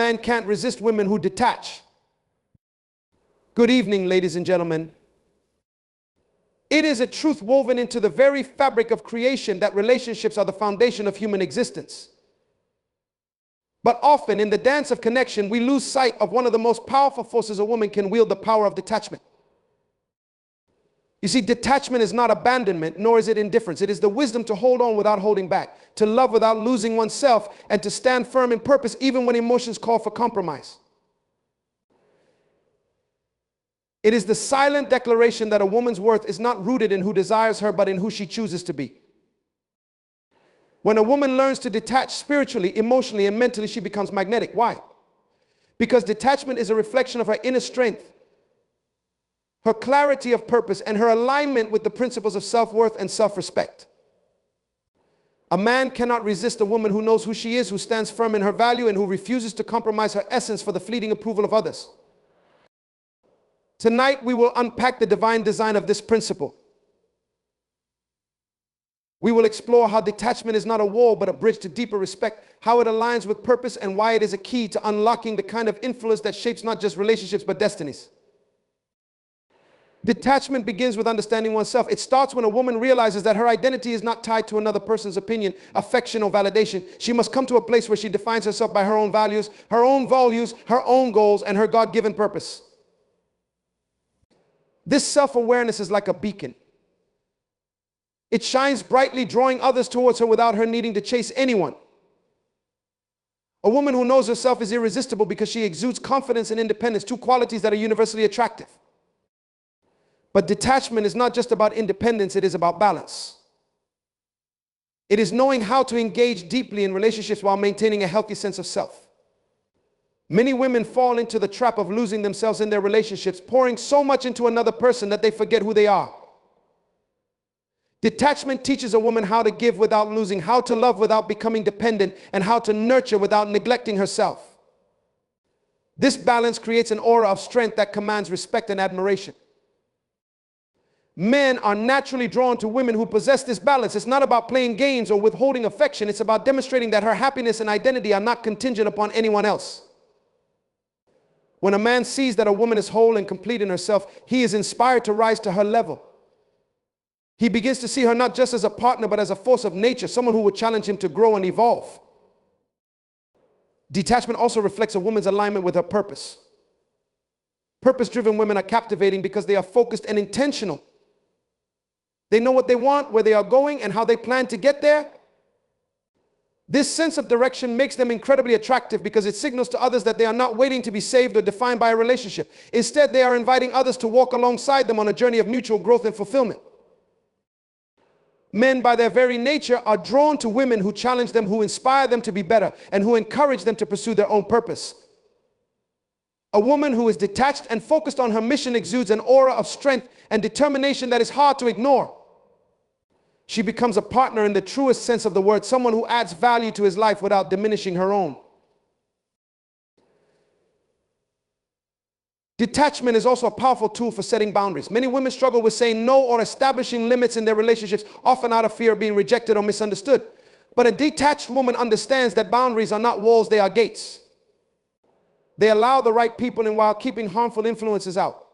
man can't resist women who detach. Good evening, ladies and gentlemen. It is a truth woven into the very fabric of creation that relationships are the foundation of human existence. But often in the dance of connection, we lose sight of one of the most powerful forces a woman can wield, the power of detachment. You see, detachment is not abandonment, nor is it indifference. It is the wisdom to hold on without holding back, to love without losing oneself, and to stand firm in purpose even when emotions call for compromise. It is the silent declaration that a woman's worth is not rooted in who desires her, but in who she chooses to be. When a woman learns to detach spiritually, emotionally, and mentally, she becomes magnetic. Why? Because detachment is a reflection of her inner strength, her clarity of purpose, and her alignment with the principles of self-worth and self-respect. A man cannot resist a woman who knows who she is, who stands firm in her value, and who refuses to compromise her essence for the fleeting approval of others. Tonight, we will unpack the divine design of this principle. We will explore how detachment is not a wall, but a bridge to deeper respect, how it aligns with purpose, and why it is a key to unlocking the kind of influence that shapes not just relationships, but destinies. Detachment begins with understanding oneself. It starts when a woman realizes that her identity is not tied to another person's opinion, affection, or validation. She must come to a place where she defines herself by her own values, her own goals, and her God-given purpose. This self-awareness is like a beacon. It shines brightly, drawing others towards her without her needing to chase anyone. A woman who knows herself is irresistible because she exudes confidence and independence, two qualities that are universally attractive. But detachment is not just about independence, it is about balance. It is knowing how to engage deeply in relationships while maintaining a healthy sense of self. Many women fall into the trap of losing themselves in their relationships, pouring so much into another person that they forget who they are. Detachment teaches a woman how to give without losing, how to love without becoming dependent, and how to nurture without neglecting herself. This balance creates an aura of strength that commands respect and admiration. Men are naturally drawn to women who possess this balance. It's not about playing games or withholding affection. It's about demonstrating that her happiness and identity are not contingent upon anyone else. When a man sees that a woman is whole and complete in herself, he is inspired to rise to her level. He begins to see her not just as a partner, but as a force of nature, someone who would challenge him to grow and evolve. Detachment also reflects a woman's alignment with her purpose. Purpose-driven women are captivating because they are focused and intentional. They know what they want, where they are going, and how they plan to get there. This sense of direction makes them incredibly attractive because it signals to others that they are not waiting to be saved or defined by a relationship. Instead, they are inviting others to walk alongside them on a journey of mutual growth and fulfillment. Men, by their very nature, are drawn to women who challenge them, who inspire them to be better, and who encourage them to pursue their own purpose. A woman who is detached and focused on her mission exudes an aura of strength and determination that is hard to ignore. She becomes a partner in the truest sense of the word, someone who adds value to his life without diminishing her own. Detachment is also a powerful tool for setting boundaries. Many women struggle with saying no or establishing limits in their relationships, often out of fear of being rejected or misunderstood. But a detached woman understands that boundaries are not walls, they are gates. They allow the right people in while keeping harmful influences out.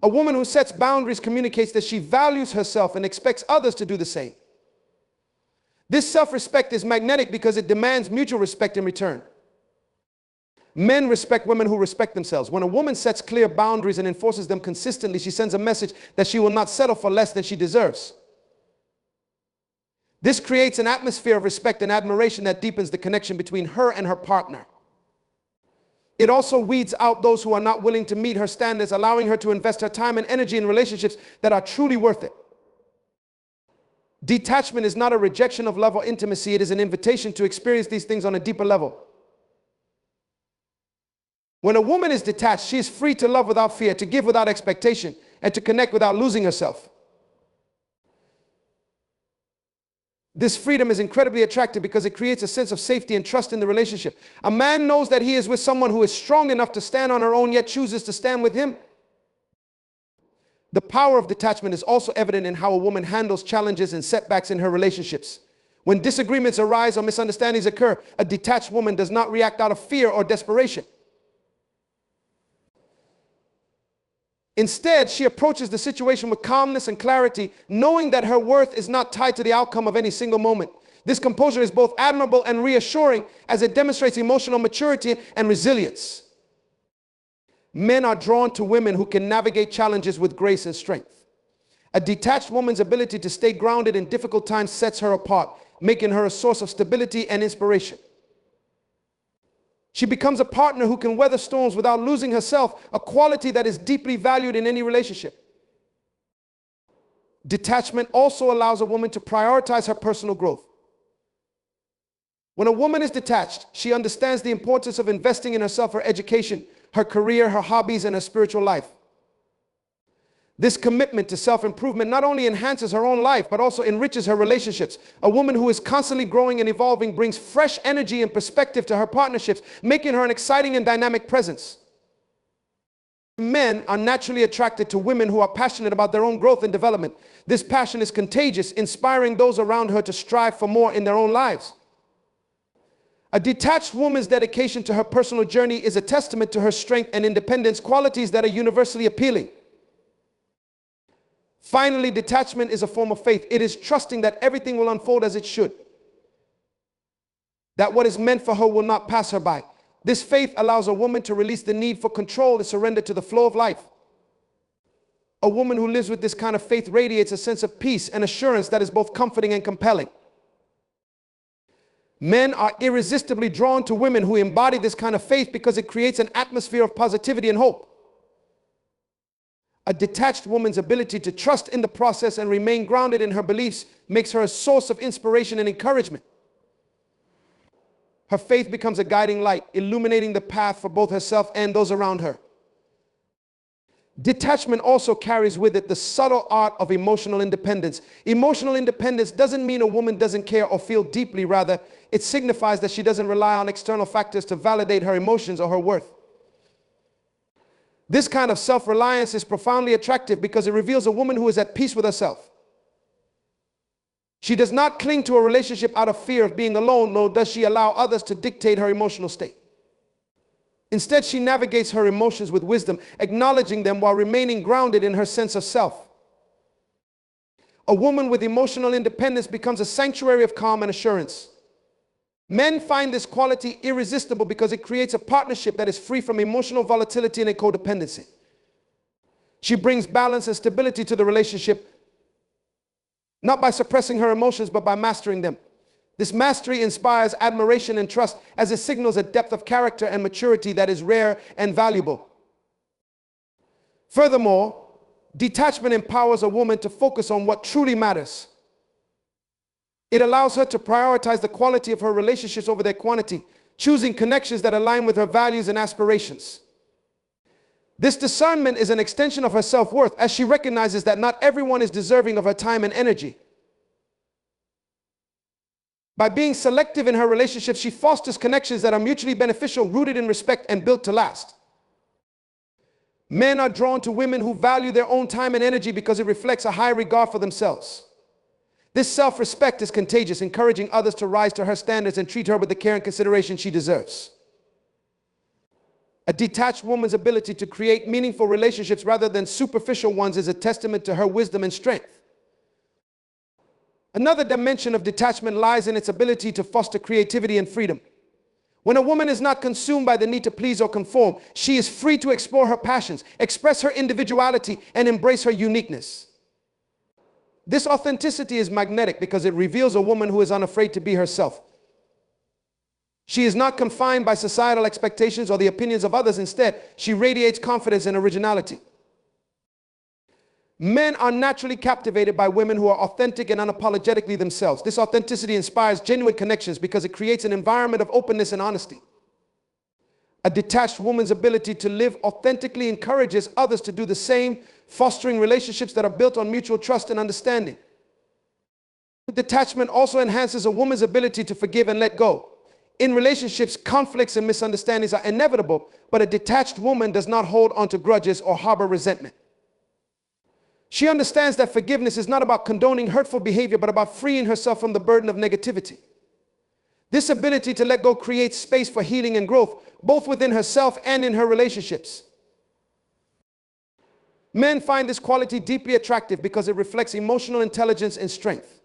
A woman who sets boundaries communicates that she values herself and expects others to do the same. This self-respect is magnetic because it demands mutual respect in return. Men respect women who respect themselves. When a woman sets clear boundaries and enforces them consistently, she sends a message that she will not settle for less than she deserves. This creates an atmosphere of respect and admiration that deepens the connection between her and her partner. It also weeds out those who are not willing to meet her standards, allowing her to invest her time and energy in relationships that are truly worth it. Detachment is not a rejection of love or intimacy. It is an invitation to experience these things on a deeper level. When a woman is detached, she is free to love without fear, to give without expectation, and to connect without losing herself. This freedom is incredibly attractive because it creates a sense of safety and trust in the relationship. A man knows that he is with someone who is strong enough to stand on her own, yet chooses to stand with him. The power of detachment is also evident in how a woman handles challenges and setbacks in her relationships. When disagreements arise or misunderstandings occur, a detached woman does not react out of fear or desperation. Instead, she approaches the situation with calmness and clarity, knowing that her worth is not tied to the outcome of any single moment. This composure is both admirable and reassuring, as it demonstrates emotional maturity and resilience. Men are drawn to women who can navigate challenges with grace and strength. A detached woman's ability to stay grounded in difficult times sets her apart, making her a source of stability and inspiration. She becomes a partner who can weather storms without losing herself, a quality that is deeply valued in any relationship. Detachment also allows a woman to prioritize her personal growth. When a woman is detached, she understands the importance of investing in herself, her education, her career, her hobbies, and her spiritual life. This commitment to self-improvement not only enhances her own life, but also enriches her relationships. A woman who is constantly growing and evolving brings fresh energy and perspective to her partnerships, making her an exciting and dynamic presence. Men are naturally attracted to women who are passionate about their own growth and development. This passion is contagious, inspiring those around her to strive for more in their own lives. A detached woman's dedication to her personal journey is a testament to her strength and independence, qualities that are universally appealing. Finally, detachment is a form of faith. It is trusting that everything will unfold as it should, that what is meant for her will not pass her by. This faith allows a woman to release the need for control and surrender to the flow of life. A woman who lives with this kind of faith radiates a sense of peace and assurance that is both comforting and compelling. Men are irresistibly drawn to women who embody this kind of faith because it creates an atmosphere of positivity and hope. A detached woman's ability to trust in the process and remain grounded in her beliefs makes her a source of inspiration and encouragement. Her faith becomes a guiding light, illuminating the path for both herself and those around her. Detachment also carries with it the subtle art of emotional independence. Emotional independence doesn't mean a woman doesn't care or feel deeply. Rather, it signifies that she doesn't rely on external factors to validate her emotions or her worth. This kind of self-reliance is profoundly attractive because it reveals a woman who is at peace with herself. She does not cling to a relationship out of fear of being alone, nor does she allow others to dictate her emotional state. Instead, she navigates her emotions with wisdom, acknowledging them while remaining grounded in her sense of self. A woman with emotional independence becomes a sanctuary of calm and assurance. Men find this quality irresistible because it creates a partnership that is free from emotional volatility and codependency. She brings balance and stability to the relationship, not by suppressing her emotions, but by mastering them. This mastery inspires admiration and trust, as it signals a depth of character and maturity that is rare and valuable. Furthermore, detachment empowers a woman to focus on what truly matters. It allows her to prioritize the quality of her relationships over their quantity, choosing connections that align with her values and aspirations. This discernment is an extension of her self-worth, as she recognizes that not everyone is deserving of her time and energy. By being selective in her relationships, she fosters connections that are mutually beneficial, rooted in respect, and built to last. Men are drawn to women who value their own time and energy because it reflects a high regard for themselves. This self-respect is contagious, encouraging others to rise to her standards and treat her with the care and consideration she deserves. A detached woman's ability to create meaningful relationships rather than superficial ones is a testament to her wisdom and strength. Another dimension of detachment lies in its ability to foster creativity and freedom. When a woman is not consumed by the need to please or conform, she is free to explore her passions, express her individuality, and embrace her uniqueness. This authenticity is magnetic because it reveals a woman who is unafraid to be herself. She is not confined by societal expectations or the opinions of others. Instead, she radiates confidence and originality. Men are naturally captivated by women who are authentic and unapologetically themselves. This authenticity inspires genuine connections because it creates an environment of openness and honesty. A detached woman's ability to live authentically encourages others to do the same, fostering relationships that are built on mutual trust and understanding. Detachment also enhances a woman's ability to forgive and let go. In relationships, conflicts and misunderstandings are inevitable, but a detached woman does not hold onto grudges or harbor resentment. She understands that forgiveness is not about condoning hurtful behavior, but about freeing herself from the burden of negativity. This ability to let go creates space for healing and growth, both within herself and in her relationships. Men find this quality deeply attractive because it reflects emotional intelligence and strength.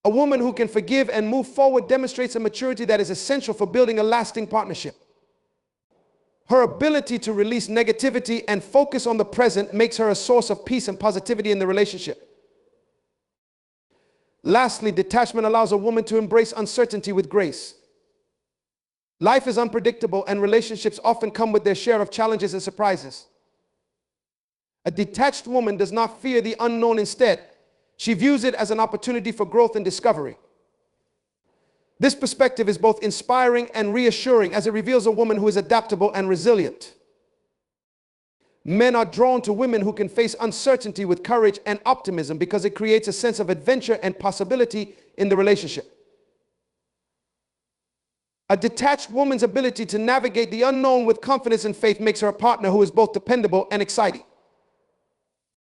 A woman who can forgive and move forward demonstrates a maturity that is essential for building a lasting partnership. Her ability to release negativity and focus on the present makes her a source of peace and positivity in the relationship. Lastly, detachment allows a woman to embrace uncertainty with grace. Life is unpredictable, and relationships often come with their share of challenges and surprises. A detached woman does not fear the unknown. Instead, she views it as an opportunity for growth and discovery. This perspective is both inspiring and reassuring, as it reveals a woman who is adaptable and resilient. Men are drawn to women who can face uncertainty with courage and optimism because it creates a sense of adventure and possibility in the relationship. A detached woman's ability to navigate the unknown with confidence and faith makes her a partner who is both dependable and exciting.